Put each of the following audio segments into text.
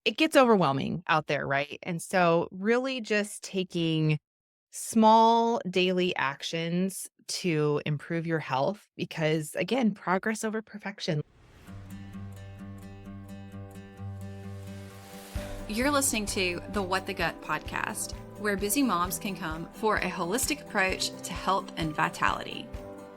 it gets overwhelming out there, right? And so really just taking small daily actions to improve your health because again, progress over perfection. You're listening to the What the Gut podcast, where busy moms can come for a holistic approach to health and vitality.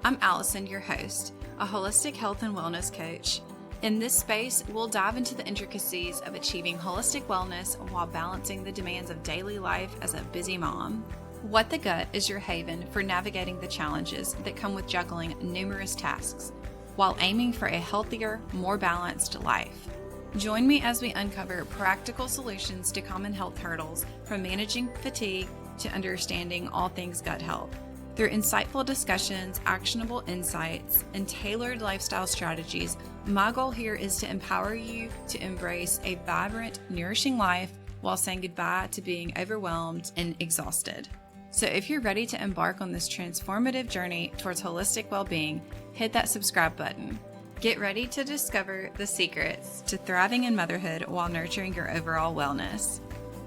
I'm Allison, your host, a holistic health and wellness coach. In this space, we'll dive into the intricacies of achieving holistic wellness while balancing the demands of daily life as a busy mom. What the Gut is your haven for navigating the challenges that come with juggling numerous tasks while aiming for a healthier, more balanced life. Join me as we uncover practical solutions to common health hurdles, from managing fatigue to understanding all things gut health. Through insightful discussions, actionable insights, and tailored lifestyle strategies, my goal here is to empower you to embrace a vibrant, nourishing life while saying goodbye to being overwhelmed and exhausted. So if you're ready to embark on this transformative journey towards holistic well-being, hit that subscribe button. Get ready to discover the secrets to thriving in motherhood while nurturing your overall wellness.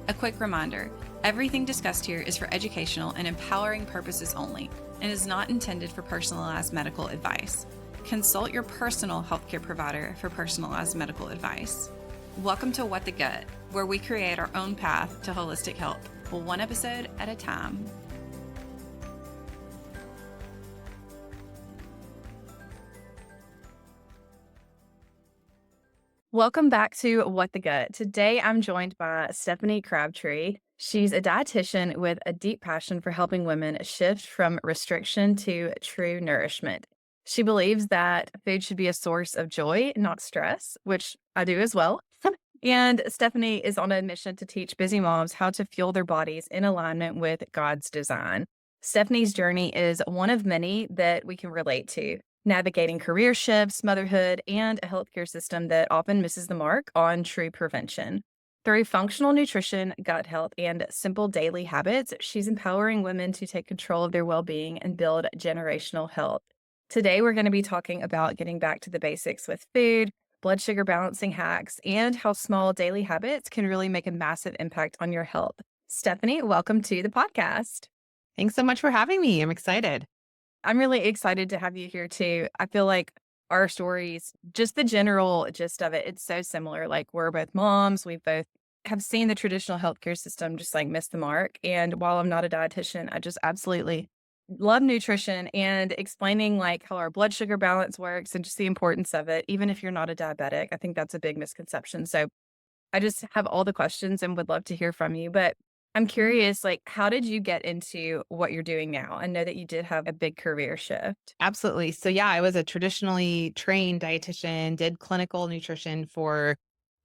A quick reminder, everything discussed here is for educational and empowering purposes only and is not intended for personalized medical advice. Consult your personal healthcare provider for personalized medical advice. Welcome to What the Gut, where we create our own path to holistic health, one episode at a time. Welcome back to What the Gut. Today, I'm joined by Stephanie Crabtree. She's a dietitian with a deep passion for helping women shift from restriction to true nourishment. She believes that food should be a source of joy, not stress, which I do as well. And Stephanie is on a mission to teach busy moms how to fuel their bodies in alignment with God's design. Stephanie's journey is one of many that we can relate to, navigating career shifts, motherhood, and a healthcare system that often misses the mark on true prevention. Through functional nutrition, gut health, and simple daily habits, she's empowering women to take control of their well-being and build generational health. Today, we're going to be talking about getting back to the basics with food, blood sugar balancing hacks, and how small daily habits can really make a massive impact on your health. Stephanie, welcome to the podcast. Thanks so much for having me. I'm excited. I'm really excited to have you here too. I feel like our stories, just the general gist of it, it's so similar. Like, we're both moms. We both have seen the traditional healthcare system just like miss the mark. And while I'm not a dietitian, I just absolutely love nutrition and explaining like how our blood sugar balance works and just the importance of it, even if you're not a diabetic. I think that's a big misconception. So I just have all the questions and would love to hear from you. But I'm curious, like, how did you get into what you're doing now? I know that you did have a big career shift. Absolutely. So yeah, I was a traditionally trained dietitian, did clinical nutrition for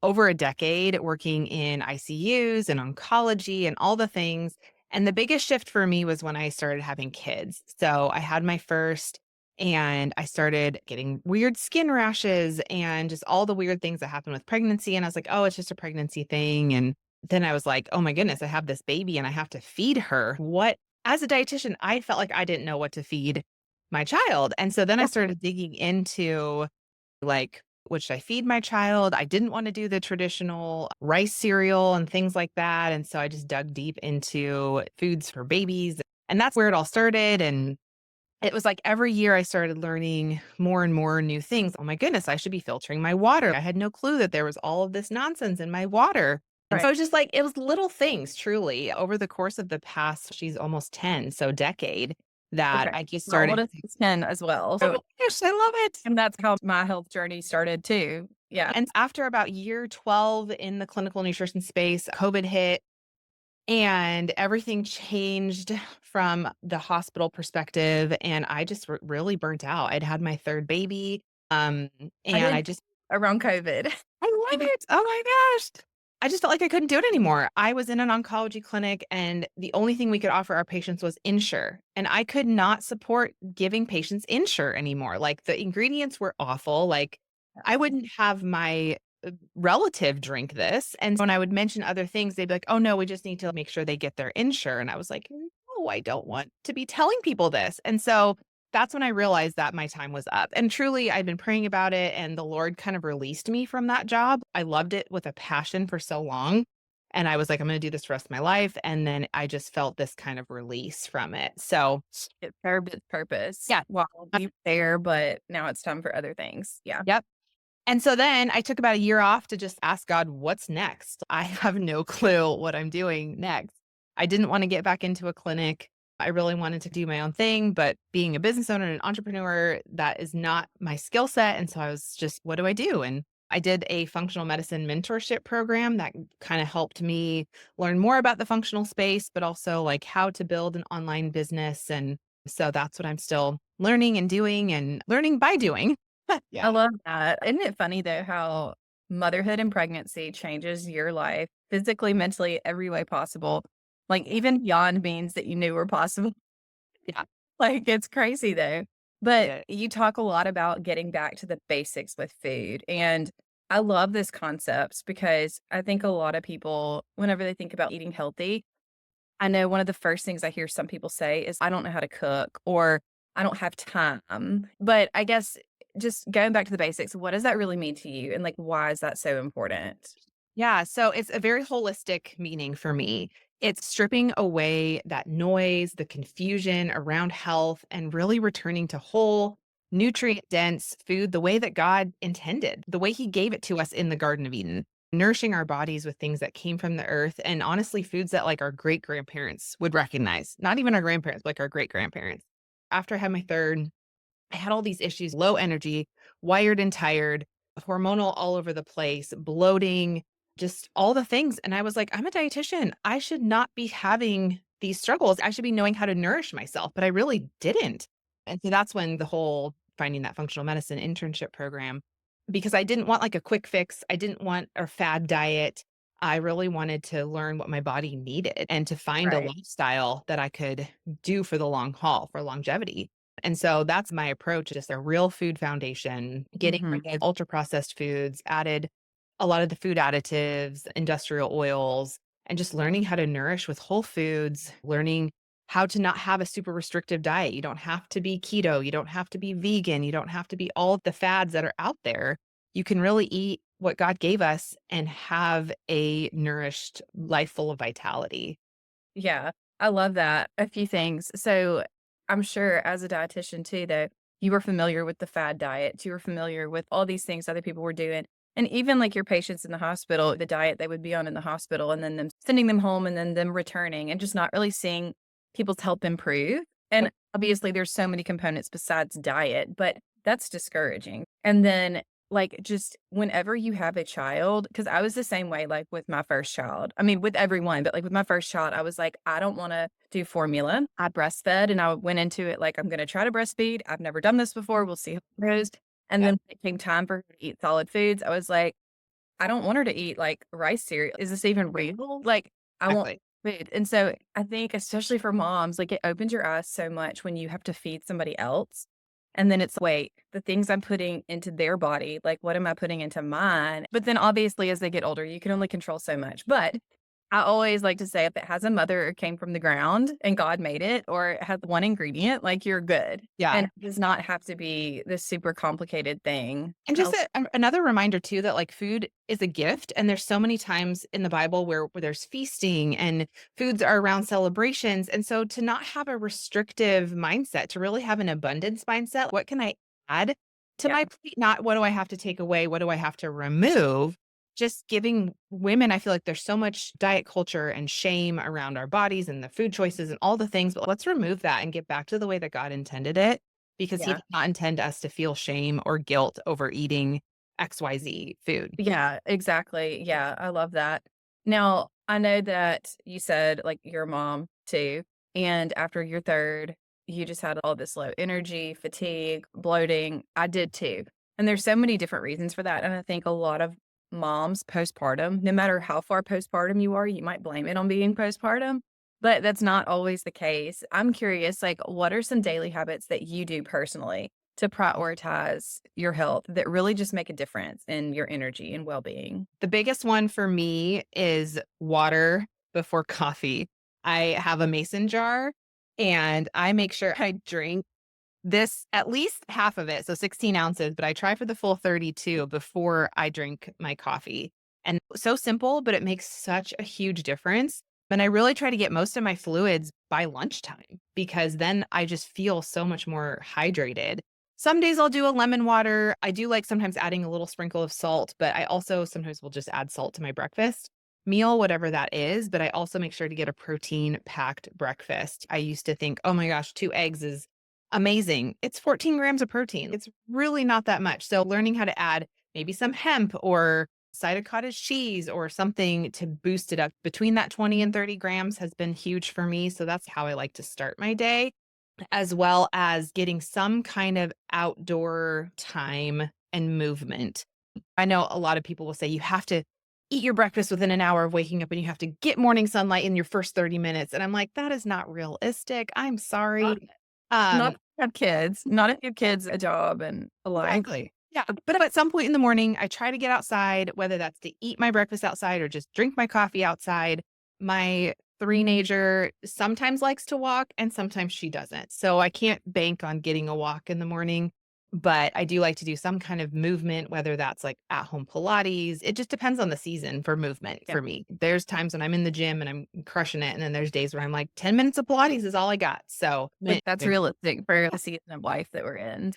over a decade, working in ICUs and oncology and all the things. And the biggest shift for me was when I started having kids. So I had my first and I started getting weird skin rashes and just all the weird things that happen with pregnancy. And I was like, oh, it's just a pregnancy thing. And then I was like, oh my goodness, I have this baby and I have to feed her. What, as a dietitian, I felt like I didn't know what to feed my child. And so then I started digging into like, what should I feed my child? I didn't want to do the traditional rice cereal and things like that. And so I just dug deep into foods for babies. And that's where it all started. And it was like every year I started learning more and more new things. Oh my goodness, I should be filtering my water. I had no clue that there was all of this nonsense in my water. And so Right. it was just like, it was little things truly over the course of the past, she's almost 10, so decade, that Okay. I just My started. oldest is 10 as well. Oh my So, gosh, I love it. and that's how my health journey started too. Yeah. And after about year 12 in the clinical nutrition space, COVID hit and everything changed from the hospital perspective. And I just really burnt out. I'd had my third baby. Um, I and did I just, around COVID. I love it. Oh my gosh. I just felt like I couldn't do it anymore. I was in an oncology clinic and the only thing we could offer our patients was Ensure. And I could not support giving patients Ensure anymore. Like the ingredients were awful. Like I wouldn't have my relative drink this. And when I would mention other things, they'd be like, oh no, we just need to make sure they get their Ensure. And I was like, no, I don't want to be telling people this. And so that's when I realized that my time was up. And truly, I'd been praying about it, and the Lord kind of released me from that job. I loved it with a passion for so long. And I was like, I'm going to do this the rest of my life. And then I just felt this kind of release from it. So, It served its purpose yeah. while uh, you were there, but now it's time for other things. Yeah. Yep. And so then I took about a year off to just ask God, what's next? I have no clue what I'm doing next. I didn't want to get back into a clinic. I really wanted to do my own thing, but being a business owner and an entrepreneur, that is not my skill set. And so I was just, what do I do? And I did a functional medicine mentorship program that kind of helped me learn more about the functional space, but also like how to build an online business. And so that's what I'm still learning and doing and learning by doing. I Yeah. love that. Isn't it funny though how motherhood and pregnancy changes your life physically, mentally, every way possible? Like even beyond means that you knew were possible. Yeah. Like it's crazy though. But Yeah. you talk a lot about getting back to the basics with food. And I love this concept because I think a lot of people, whenever they think about eating healthy, I know one of the first things I hear some people say is, I don't know how to cook or I don't have time. But I guess just going back to the basics, what does that really mean to you? And like, why is that so important? Yeah, so it's a very holistic meaning for me. It's stripping away that noise, the confusion around health, and really returning to whole, nutrient dense food the way that God intended, the way He gave it to us in the Garden of Eden, nourishing our bodies with things that came from the earth. And honestly, foods that like our great grandparents would recognize, not even our grandparents, but like our great grandparents. After I had my third, I had all these issues, low energy, wired and tired, hormonal all over the place, bloating, just all the things. And I was like, I'm a dietitian. I should not be having these struggles. I should be knowing how to nourish myself, but I really didn't. And so that's when the whole finding that functional medicine internship program, because I didn't want like a quick fix. I didn't want a fad diet. I really wanted to learn what my body needed and to find a Right. lifestyle that I could do for the long haul, for longevity. And so that's my approach, just a real food foundation, getting Hmm. rid of ultra processed foods, added a lot of the food additives, industrial oils, and just learning how to nourish with whole foods, learning how to not have a super restrictive diet. You don't have to be keto, you don't have to be vegan, you don't have to be all of the fads that are out there. You can really eat what God gave us and have a nourished life full of vitality. Yeah, I love that. A few things. So I'm sure as a dietitian too, though, you were familiar with the fad diet. You were familiar with all these things other people were doing. And even like your patients in the hospital, the diet they would be on in the hospital, and then them sending them home and then them returning and just not really seeing people's health improve. And obviously, there's so many components besides diet, but that's discouraging. And then like, just whenever you have a child, because I was the same way, like, with my first child. I mean, with everyone, but, like, with my first child, I was like, "I don't wanna do formula." I breastfed, and I went into it like, "I'm gonna try to breastfeed. I've never done this before. We'll see how it goes." And Yeah, then when it came time for her to eat solid foods, I was like, "I don't want her to eat, like, rice cereal. Is this even real?" Like, I want exactly. food. And so, I think especially for moms, like, it opens your eyes so much when you have to feed somebody else. And then it's, wait, the things I'm putting into their body, like, what am I putting into mine? But then obviously as they get older, you can only control so much. But I always like to say if it has a mother or came from the ground and God made it, or it has one ingredient, like you're good. And Yeah. it does not have to be this super complicated thing. And just another reminder too that like food is a gift, and there's so many times in the Bible where there's feasting and foods are around celebrations. And so to not have a restrictive mindset, to really have an abundance mindset, what can I add to Yeah. my plate? Not what do I have to take away? What do I have to remove? Just giving women, I feel like there's so much diet culture and shame around our bodies and the food choices and all the things, but let's remove that and get back to the way that God intended it, because He Yeah. did not intend us to feel shame or guilt over eating XYZ food. Yeah, exactly. Yeah, I love that. Now, I know that you said, like, you're a mom too, and after your 3rd, you just had all this low energy, fatigue, bloating. I did too. And there's so many different reasons for that, and I think a lot of moms postpartum, no matter how far postpartum you are, you might blame it on being postpartum, but that's not always the case. I'm curious, like, what are some daily habits that you do personally to prioritize your health that really just make a difference in your energy and well-being? The biggest one for me is water before coffee. I have a mason jar and I make sure I drink this at least half of it, so 16 ounces, but I try for the full 32 before I drink my coffee. And so simple, but it makes such a huge difference. And I really try to get most of my fluids by lunchtime because then I just feel so much more hydrated. Some days I'll do a lemon water. I do like sometimes adding a little sprinkle of salt, but I also sometimes will just add salt to my breakfast meal, whatever that is. But I also make sure to get a protein packed breakfast. I used to think, oh my gosh, 2 eggs is amazing. It's 14 grams of protein. It's really not that much. So learning how to add maybe some hemp or side of cottage cheese or something to boost it up between that 20 and 30 grams has been huge for me. So that's how I like to start my day, as well as getting some kind of outdoor time and movement. I know a lot of people will say you have to eat your breakfast within an hour of waking up and you have to get morning sunlight in your first 30 minutes. And I'm like, that is not realistic. I'm sorry. Not Um, if you have kids, not if you have kids, a job, and a life. exactly. Yeah. But at some point in the morning, I try to get outside, whether that's to eat my breakfast outside or just drink my coffee outside. My three-nager sometimes likes to walk and sometimes she doesn't. So I can't bank on getting a walk in the morning, but I do like to do some kind of movement, whether that's like at home Pilates. It just depends on the season for movement Yeah. for me. There's times when I'm in the gym and I'm crushing it. And then there's days where I'm like, 10 minutes of Pilates is all I got. So But that's realistic for the season of life that we're in.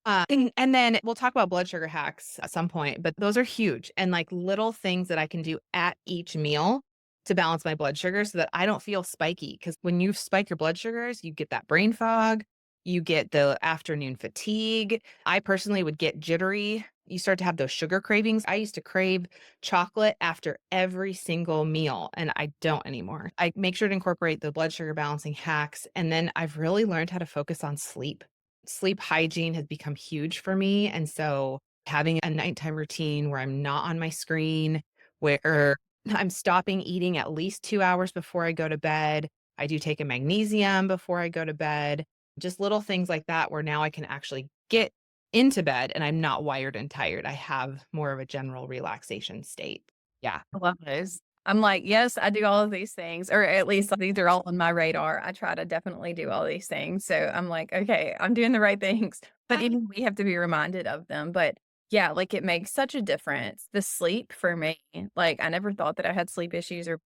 and then we'll talk about blood sugar hacks at some point, but those are huge and like little things that I can do at each meal to balance my blood sugar so that I don't feel spiky. Because when you spike your blood sugars, you get that brain fog, you get the afternoon fatigue. I personally would get jittery. You start to have those sugar cravings. I used to crave chocolate after every single meal, and I don't anymore. I make sure to incorporate the blood sugar balancing hacks. And then I've really learned how to focus on sleep. Sleep hygiene has become huge for me, and so having a nighttime routine where I'm not on my screen, where I'm stopping eating at least 2 hours before I go to bed. I do take a magnesium before I go to bed. Just little things like that where now I can actually get into bed and I'm not wired and tired. I have more of a general relaxation state. Yeah. I love those. I'm like, yes, I do all of these things, or at least these are all on my radar. I try to definitely do all these things. So I'm like, okay, I'm doing the right things. But even we have to be reminded of them. But yeah, like it makes such a difference. The sleep for me, like I never thought that I had sleep issues or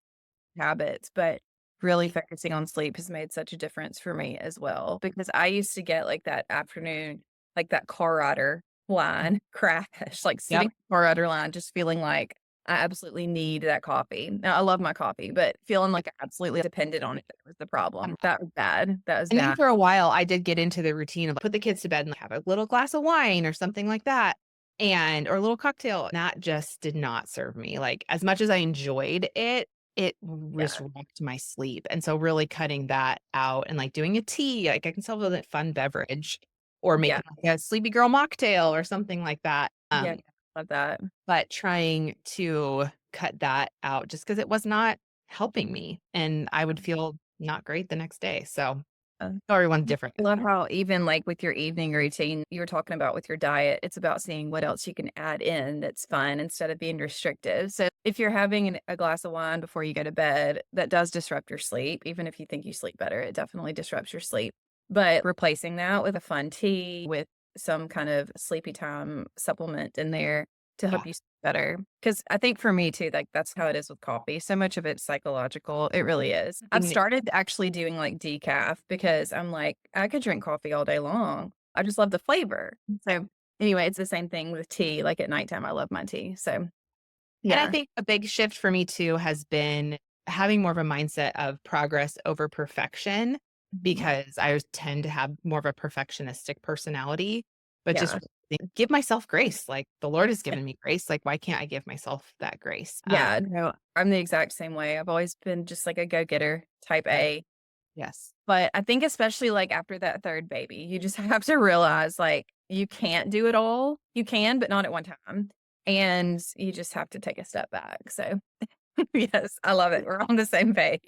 habits, but really focusing on sleep has made such a difference for me as well. Because I used to get like that afternoon, like that car rider line crash, like sitting Yep. in the car rider line, just feeling like I absolutely need that coffee. Now I love my coffee, but feeling like I absolutely depended on it was the problem. That was bad. That was And then bad. for a while, I did get into the routine of like, put the kids to bed and like, have a little glass of wine or something like that, and or a little cocktail. That just did not serve me. Like as much as I enjoyed it, it just Yeah. wrecked my sleep. And so really cutting that out and like doing a tea, like I can still have a fun beverage or Yeah. making like a sleepy girl mocktail or something like that. Yeah. Love that. But trying to cut that out just because it was not helping me and I would feel not great the next day. So Uh, everyone's different. I love how even like with your evening routine, you were talking about with your diet, it's about seeing what else you can add in that's fun instead of being restrictive. So if you're having a glass of wine before you go to bed, that does disrupt your sleep. Even if you think you sleep better, it definitely disrupts your sleep. But replacing that with a fun tea with some kind of sleepy time supplement in there to Yeah. help you sleep better. Because I think for me too, like that's how it is with coffee. So much of it's psychological. It really is. I've And started actually doing like decaf because I'm like, I could drink coffee all day long. I just love the flavor. So anyway, it's the same thing with tea. Like at nighttime, I love my tea. So I yeah. think a big shift for me too has been having more of a mindset of progress over perfection because I tend to have more of a perfectionistic personality, but just Yeah. give myself grace. Like the Lord has given me grace. Like, why can't I give myself that grace? Yeah. No, I'm the exact same way. I've always been just like a go getter type Yes. A. Yes. But I think especially, like, after that 3rd baby, you just have to realize, like, you can't do it all. You can, but not at one time, and you just have to take a step back, so, yes, I love it. We're on the same page.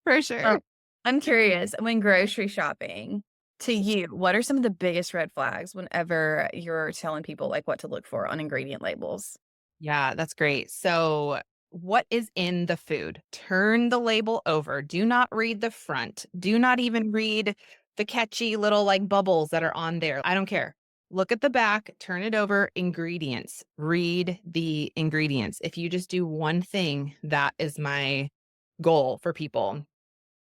For Um, sure. I'm curious, when grocery shopping, to you, what are some of the biggest red flags whenever you're telling people, like, what to look for on ingredient labels? Yeah, that's great. So, what is in the food? Turn the label over. Do not read the front. Do not even read the catchy little like bubbles that are on there. I don't care. Look at the back, turn it over, ingredients, read the ingredients. If you just do one thing, that is my goal for people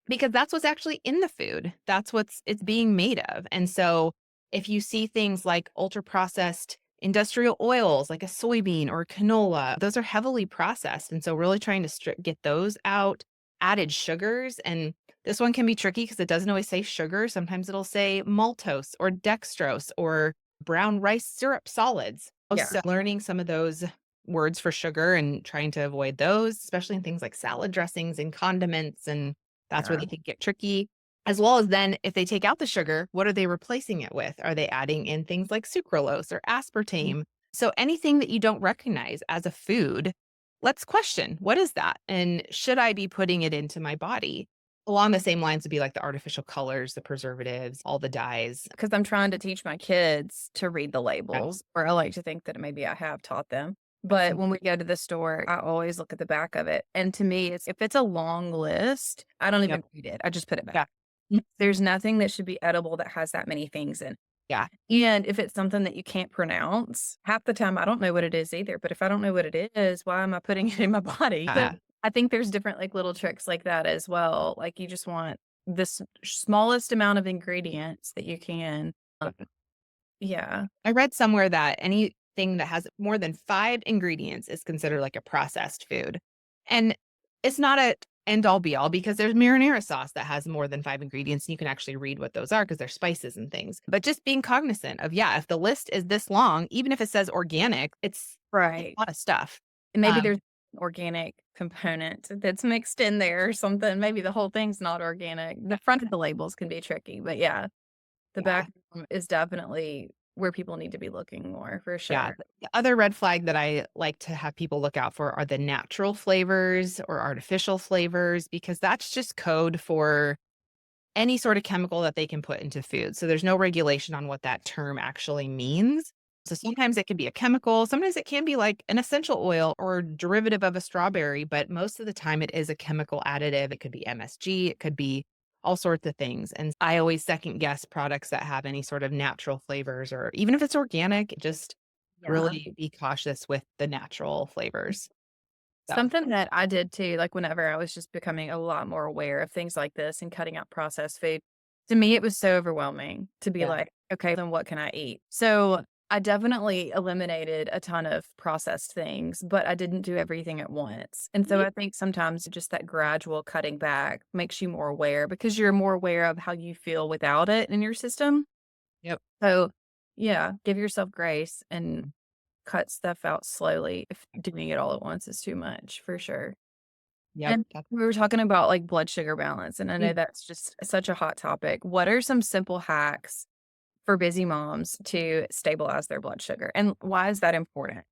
because that's what's actually in the food. That's what's it's being made of. And so if you see things like ultra processed industrial oils like a soybean or canola, those are heavily processed. And so really trying to get those out, added sugars. And this one can be tricky because it doesn't always say sugar. Sometimes it'll say maltose or dextrose or brown rice syrup solids. Yeah. So learning some of those words for sugar and trying to avoid those, especially in things like salad dressings and condiments. And that's where Yeah. they can get tricky. As well as then, if they take out the sugar, what are they replacing it with? Are they adding in things like sucralose or aspartame? So anything that you don't recognize as a food, let's question what is that? And should I be putting it into my body? Along the same lines would be like the artificial colors, the preservatives, all the dyes. Because I'm trying to teach my kids to read the Yeah, labels, or I like to think that maybe I have taught them. that's But when we go to the store, I always look at the back of it. And to me, it's if it's a long list, I don't yep. even read it. I just put it Yeah. back. There's nothing that should be edible that has that many things in. Yeah. And if it's something that you can't pronounce, half the time I don't know what it is either. But if I don't know what it is, why am I putting it in my body? So Yeah. I think there's different like little tricks like that as well. Like you just want this smallest amount of ingredients that you can. Yeah. I read somewhere that anything that has more than 5 ingredients is considered like a processed food. And it's not a end all be all because there's marinara sauce that has more than 5 ingredients and you can actually read what those are because they're spices and things. But just being cognizant of, yeah, if the list is this long, even if it says organic, it's a Right. lot of stuff. And maybe Um, there's an organic component that's mixed in there or something. Maybe the whole thing's not organic. The front of the labels can be tricky, but yeah, the yeah. back is definitely where people need to be looking more for Yeah. sure. The other red flag that I like to have people look out for are the natural flavors or artificial flavors, because that's just code for any sort of chemical that they can put into food. So there's no regulation on what that term actually means. So sometimes it can be a chemical, sometimes it can be like an essential oil or derivative of a strawberry, but most of the time it is a chemical additive. It could be MSG, it could be all sorts of things. And I always second guess products that have any sort of natural flavors, or even if it's organic, just Yeah. really be cautious with the natural flavors. So, Something that I did too, like whenever I was just becoming a lot more aware of things like this and cutting out processed food, to me, it was so overwhelming to be yeah. like, okay, then what can I eat? So I definitely eliminated a ton of processed things, but I didn't do everything at once. And so Ye I think sometimes just that gradual cutting back makes you more aware because you're more aware of how you feel without it in your system. Yep. So yeah, give yourself grace and cut stuff out slowly if doing it all at once is too much, for sure. Yep. And we were talking about, like, blood sugar balance, and I know Mm. that's just such a hot topic. What are some simple hacks for busy moms to stabilize their blood sugar, and why is that important?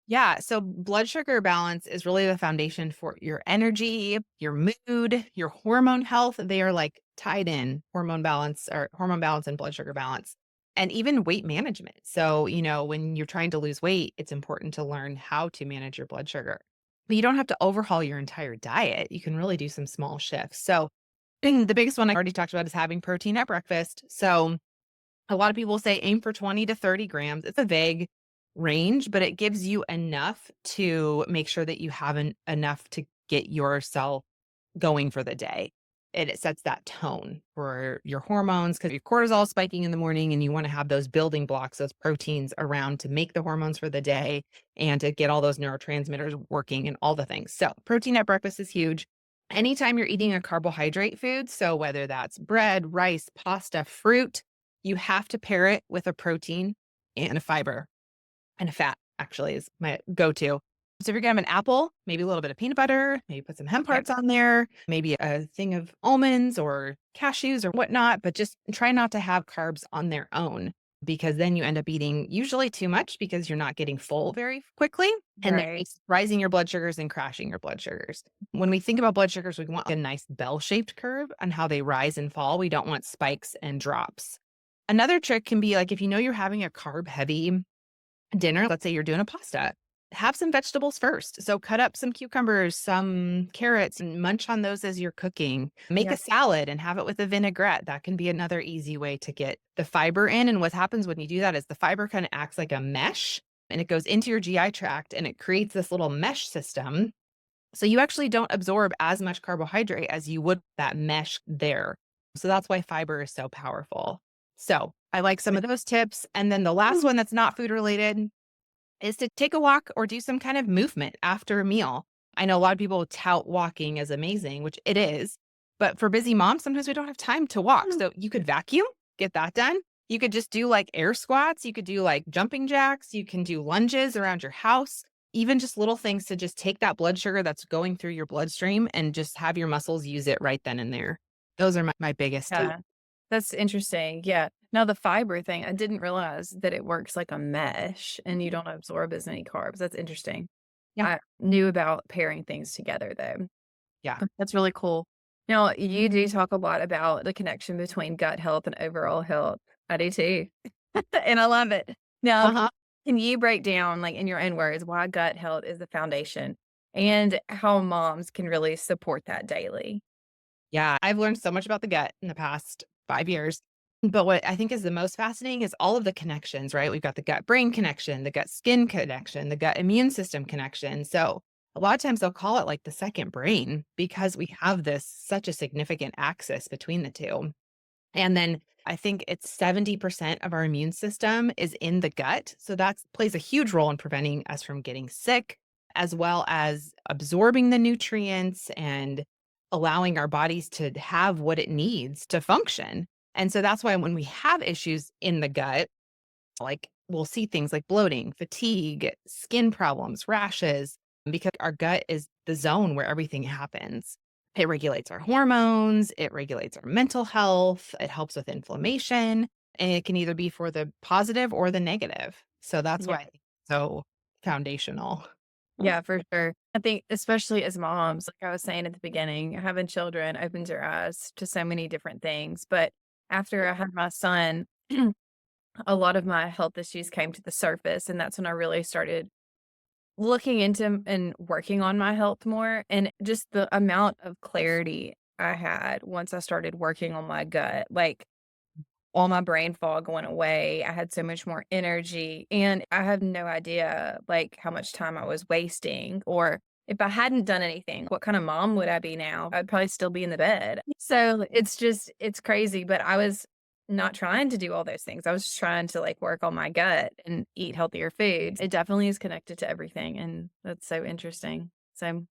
Yeah. So blood sugar balance is really the foundation for your energy, your mood, your hormone health. They are like tied in hormone balance and blood sugar balance, and even weight management. So, when you're trying to lose weight, it's important to learn how to manage your blood sugar. But you don't have to overhaul your entire diet. You can really do some small shifts. So, the biggest one I already talked about is having protein at breakfast. So, a lot of people say aim for 20 to 30 grams. It's a vague range, but it gives you enough to make sure that you have enough to get yourself going for the day. And it sets that tone for your hormones because your cortisol is spiking in the morning and you want to have those building blocks, those proteins around to make the hormones for the day and to get all those neurotransmitters working and all the things. So, protein at breakfast is huge. Anytime you're eating a carbohydrate food, so whether that's bread, rice, pasta, fruit, you have to pair it with a protein and a fiber and a fat, actually, is my go-to. So if you're gonna have an apple, maybe a little bit of peanut butter, maybe put some hemp Okay. hearts on there, maybe a thing of almonds or cashews or whatnot, but just try not to have carbs on their own because then you end up eating usually too much because you're not getting full very quickly. And then Right. it's rising your blood sugars and crashing your blood sugars. When we think about blood sugars, we want a nice bell-shaped curve on how they rise and fall. We don't want spikes and drops. Another trick can be like if you know you're having a carb heavy dinner, let's say you're doing a pasta. have some vegetables first. So cut up some cucumbers, some carrots, and munch on those as you're cooking. Make Yeah. a salad and have it with a vinaigrette. That can be another easy way to get the fiber in. And what happens when you do that is the fiber kind of acts like a mesh and it goes into your GI tract and it creates this little mesh system. So you actually don't absorb as much carbohydrate as you would that mesh there. So that's why fiber is so powerful. So I like some of those tips. And then the last one that's not food related is to take a walk or do some kind of movement after a meal. I know a lot of people tout walking as amazing, which it is. But for busy moms, sometimes we don't have time to walk. So you could vacuum, get that done. You could just do like air squats. You could do like jumping jacks. You can do lunges around your house, even just little things to just take that blood sugar that's going through your bloodstream and just have your muscles use it right then and there. Those are my biggest tips. Yeah. That's interesting. Yeah. Now the fiber thing, I didn't realize that it works like a mesh and you don't absorb as many carbs. That's interesting. Yeah. I knew about pairing things together though. Yeah. That's really cool. Now, you do talk a lot about the connection between gut health and overall health. I do too. And I love it. Now, Uh-huh. can you break down, like in your own words, why gut health is the foundation and how moms can really support that daily? Yeah, I've learned so much about the gut in the past 5 years. But what I think is the most fascinating is all of the connections, right? We've got the gut brain connection, the gut skin connection, the gut immune system connection. So a lot of times they'll call it like the second brain because we have this such a significant axis between the two. And then I think it's 70% of our immune system is in the gut. So that plays a huge role in preventing us from getting sick, as well as absorbing the nutrients and allowing our bodies to have what it needs to function. And so that's why when we have issues in the gut, like we'll see things like bloating, fatigue, skin problems, rashes, because our gut is the zone where everything happens. It regulates our hormones, it regulates our mental health, it helps with inflammation, and it can either be for the positive or the negative. So that's Yeah. why it's so foundational. Yeah, for sure. I think especially as moms, like I was saying at the beginning, having children opens your eyes to so many different things. But after I had my son, a lot of my health issues came to the surface. And that's when I really started looking into and working on my health more. And just the amount of clarity I had once I started working on my gut, like all my brain fog went away. I had so much more energy, and I have no idea, like, how much time I was wasting, or if I hadn't done anything, what kind of mom would I be now? I'd probably still be in the bed. So, it's crazy, but I was not trying to do all those things. I was just trying to, like, work on my gut and eat healthier foods. It definitely is connected to everything, and that's so interesting. So,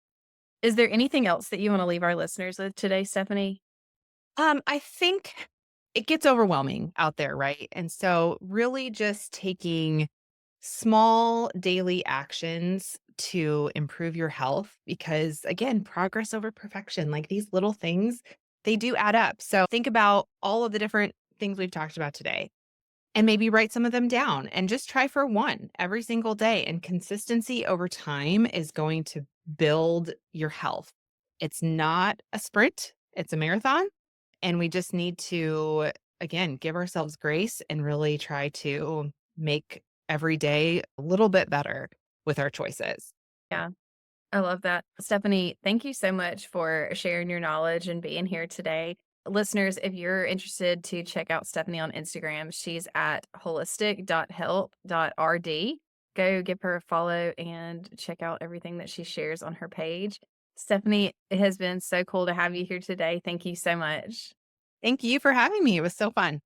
is there anything else that you wanna leave our listeners with today, Stephanie? I think it gets overwhelming out there, right? And so really just taking small daily actions to improve your health because again, progress over perfection, like these little things, they do add up. So think about all of the different things we've talked about today and maybe write some of them down and just try for one every single day. And consistency over time is going to build your health. It's not a sprint, it's a marathon. And we just need to, again, give ourselves grace and really try to make every day a little bit better with our choices. Yeah. I love that. Stephanie, thank you so much for sharing your knowledge and being here today. Listeners, if you're interested to check out Stephanie on Instagram, she's at holistic.health.rd. Go give her a follow and check out everything that she shares on her page. Stephanie, it has been so cool to have you here today. Thank you so much. Thank you for having me. It was so fun.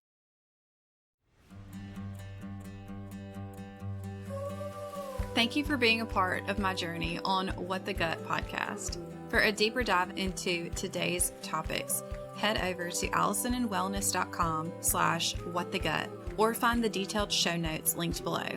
Thank you for being a part of my journey on What the Gut podcast. For a deeper dive into today's topics, head over to allisonandwellness.com/whatthegut or find the detailed show notes linked below.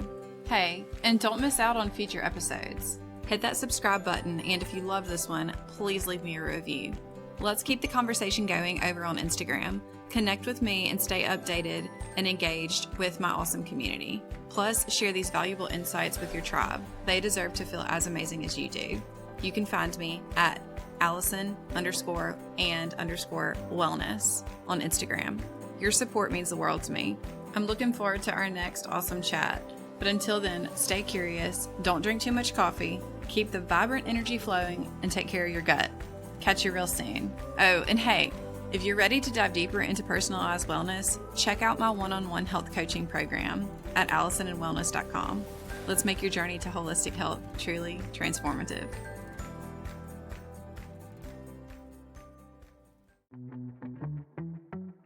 Hey, and don't miss out on future episodes. Hit that subscribe button, and if you love this one, please leave me a review. Let's keep the conversation going over on Instagram. Connect with me and stay updated and engaged with my awesome community. Plus, share these valuable insights with your tribe. They deserve to feel as amazing as you do. You can find me at Allison_and_wellness on Instagram. Your support means the world to me. I'm looking forward to our next awesome chat. But until then, stay curious, don't drink too much coffee, keep the vibrant energy flowing, and take care of your gut. Catch you real soon. Oh, and hey, if you're ready to dive deeper into personalized wellness, check out my one-on-one health coaching program at allisonandwellness.com. Let's make your journey to holistic health truly transformative.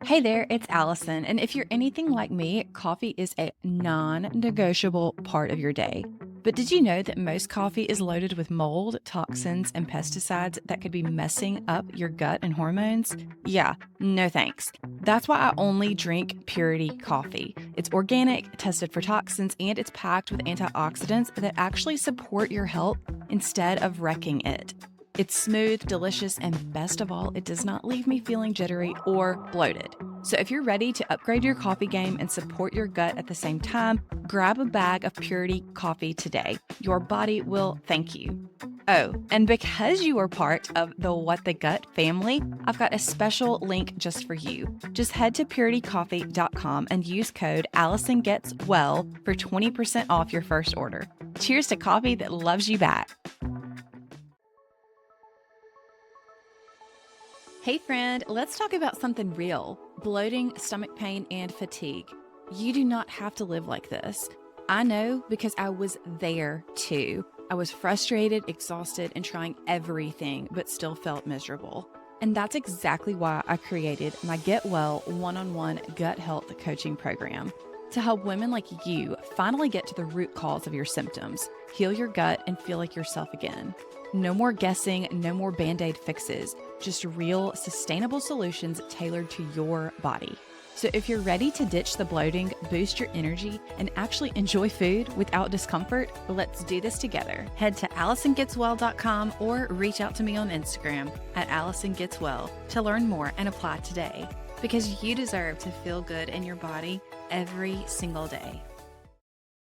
Hey there, it's Allison. And if you're anything like me, coffee is a non-negotiable part of your day. But did you know that most coffee is loaded with mold, toxins, and pesticides that could be messing up your gut and hormones? Yeah, no thanks. That's why I only drink Purity coffee. It's organic, tested for toxins, and it's packed with antioxidants that actually support your health instead of wrecking it. It's smooth, delicious, and best of all, it does not leave me feeling jittery or bloated. So if you're ready to upgrade your coffee game and support your gut at the same time, grab a bag of Purity coffee today. Your body will thank you. Oh, and because you are part of the What the Gut family, I've got a special link just for you. Just head to puritycoffee.com and use code AllisonGetsWell for 20% off your first order. Cheers to coffee that loves you back. Hey friend, let's talk about something real. Bloating, stomach pain, and fatigue. You do not have to live like this. I know because I was there too. I was frustrated, exhausted, and trying everything, but still felt miserable. And that's exactly why I created my Get Well one-on-one gut health coaching program to help women like you finally get to the root cause of your symptoms, heal your gut, and feel like yourself again. No more guessing, no more Band-Aid fixes, just real, sustainable solutions tailored to your body. So if you're ready to ditch the bloating, boost your energy, and actually enjoy food without discomfort, let's do this together. Head to AllisonGetsWell.com or reach out to me on Instagram at AllisonGetsWell to learn more and apply today. Because you deserve to feel good in your body every single day.